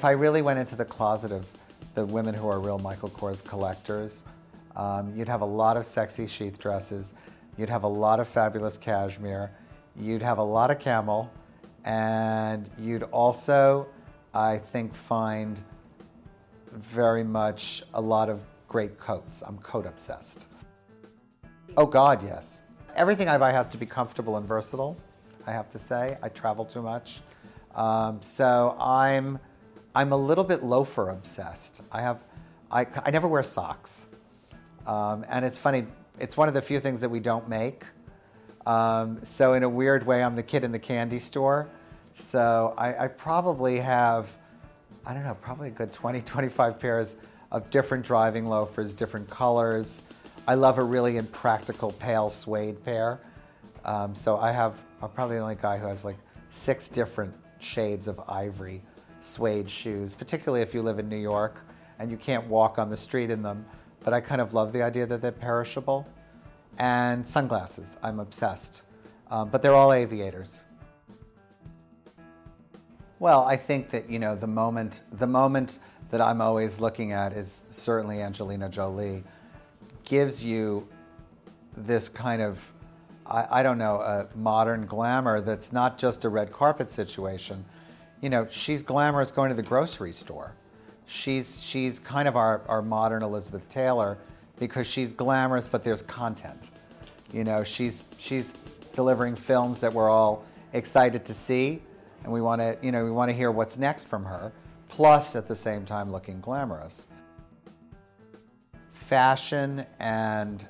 I really went into the closet of the women who are real Michael Kors collectors, you'd have a lot of sexy sheath dresses, you'd have a lot of fabulous cashmere, you'd have a lot of camel, and you'd also, I think, find very much a lot of great coats. I'm coat obsessed. Oh God, yes. Everything I buy has to be comfortable and versatile, I have to say. I travel too much. So I'm a little bit loafer obsessed. I never wear socks. And it's funny, it's one of the few things that we don't make. So in a weird way, I'm the kid in the candy store. So I probably have, I don't know, probably a good 20, 25 pairs of different driving loafers, different colors. I love a really impractical pale suede pair. So I'm probably the only guy who has like 6 different shades of ivory suede shoes, particularly if you live in New York and you can't walk on the street in them. But I kind of love the idea that they're perishable. And sunglasses, I'm obsessed. But they're all aviators. Well, I think that, you know, the moment that I'm always looking at is certainly Angelina Jolie. Gives you this kind of, I don't know, a modern glamour that's not just a red carpet situation. You know, she's glamorous going to the grocery store. She's kind of our modern Elizabeth Taylor because she's glamorous, but there's content. You know, she's delivering films that we're all excited to see, and we want to hear what's next from her, plus at the same time looking glamorous. Fashion and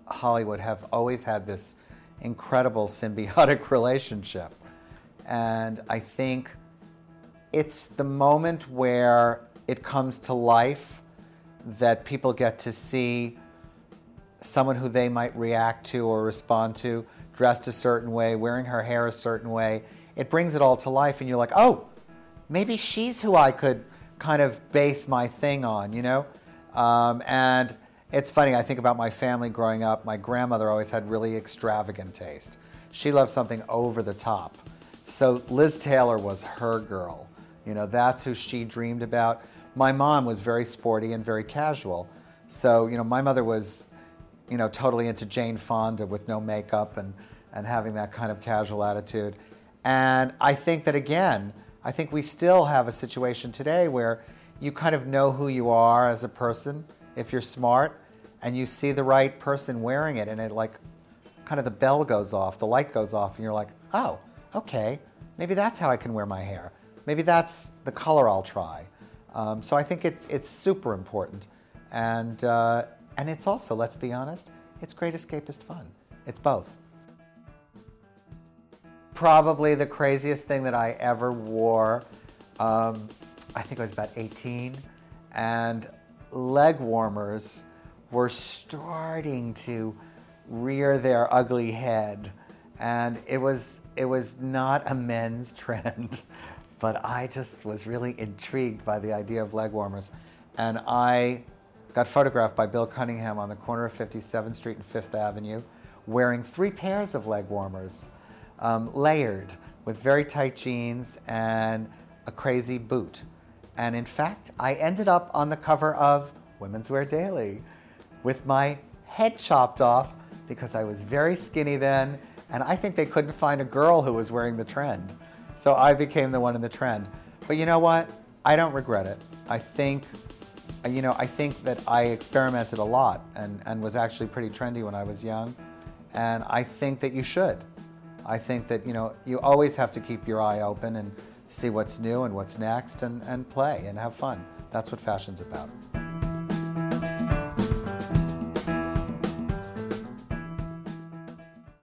Hollywood have always had this incredible symbiotic relationship. And I think it's the moment where it comes to life that people get to see someone who they might react to or respond to, dressed a certain way, wearing her hair a certain way. It brings it all to life and you're like, oh, maybe she's who I could kind of base my thing on, you know? And it's funny, I think about my family growing up. My grandmother always had really extravagant taste. She loved something over the top. So Liz Taylor was her girl. You know, that's who she dreamed about. My mom was very sporty and very casual. So, you know, my mother was, you know, totally into Jane Fonda with no makeup and having that kind of casual attitude. And I think that, again, I think we still have a situation today where you kind of know who you are as a person if you're smart, and you see the right person wearing it, and it like, kind of the bell goes off, the light goes off, and you're like, oh, okay, maybe that's how I can wear my hair. Maybe that's the color I'll try. So I think it's super important. And it's also, let's be honest, it's great escapist fun. It's both. Probably the craziest thing that I ever wore, I think I was about 18, and leg warmers were starting to rear their ugly head. And it was not a men's trend, but I just was really intrigued by the idea of leg warmers. And I got photographed by Bill Cunningham on the corner of 57th Street and 5th Avenue wearing 3 pairs of leg warmers, layered with very tight jeans and a crazy boot. And in fact, I ended up on the cover of Women's Wear Daily with my head chopped off because I was very skinny then, and I think they couldn't find a girl who was wearing the trend. So I became the one in the trend. But you know what? I don't regret it. I think that I experimented a lot and was actually pretty trendy when I was young. And I think that you should. I think that, you know, you always have to keep your eye open and see what's new and what's next and play and have fun. That's what fashion's about.